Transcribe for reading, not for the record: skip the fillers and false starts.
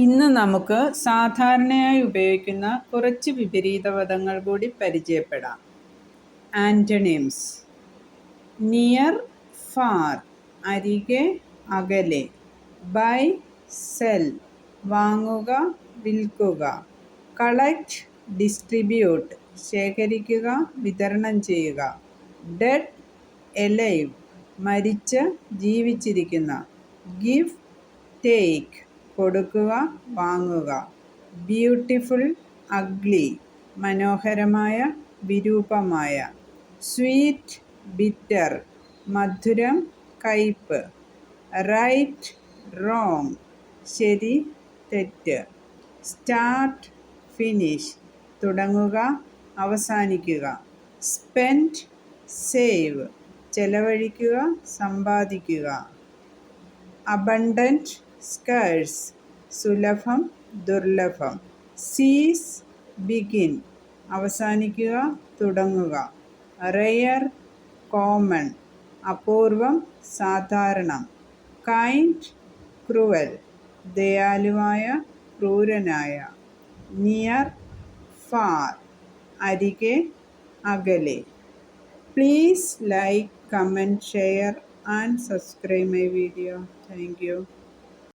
ഇന്ന് നമുക്ക് സാധാരണയായി ഉപയോഗിക്കുന്ന കുറച്ച് വിപരീത പദങ്ങൾ കൂടി പരിചയപ്പെടാം. ആന്റണിംസ്: നിയർ, ഫാർ, അരികെ, അകലെ. ബൈ, സെൽ, വാങ്ങുക, വിൽക്കുക. കളക്ട്, ഡിസ്ട്രിബ്യൂട്ട്, ശേഖരിക്കുക, വിതരണം ചെയ്യുക. ഡെഡ്, എലൈവ്, മരിച്ച്, ജീവിച്ചിരിക്കുന്ന. ഗിവ്, ടേക്ക്, കൊടുക്കുക, വാങ്ങുക. ബ്യൂട്ടിഫുൾ, അഗ്ലി, മനോഹരമായ, വിരൂപമായ. സ്വീറ്റ്, ബിറ്റർ, മധുരം, കയ്പ്. റൈറ്റ്, റോങ്, ശരി, തെറ്റ്. സ്റ്റാർട്ട്, ഫിനിഷ്, തുടങ്ങുക, അവസാനിക്കുക. സ്പെൻഡ്, സേവ്, ചെലവഴിക്കുക, സമ്പാദിക്കുക. അബണ്ടന്റ്, സ്കേഴ്സ്, സുലഭം, ദുർലഭം. സീസ്, ബിഗിൻ, അവസാനിക്കുക, തുടങ്ങുക. റെയർ, കോമൺ, അപൂർവം, സാധാരണം. കൈൻഡ്, ക്രൂവൽ, ദയാലുവായ, ക്രൂരനായ. നിയർ, ഫാർ, അരികെ, അകലെ. Please like, comment, share and subscribe my video. Thank you.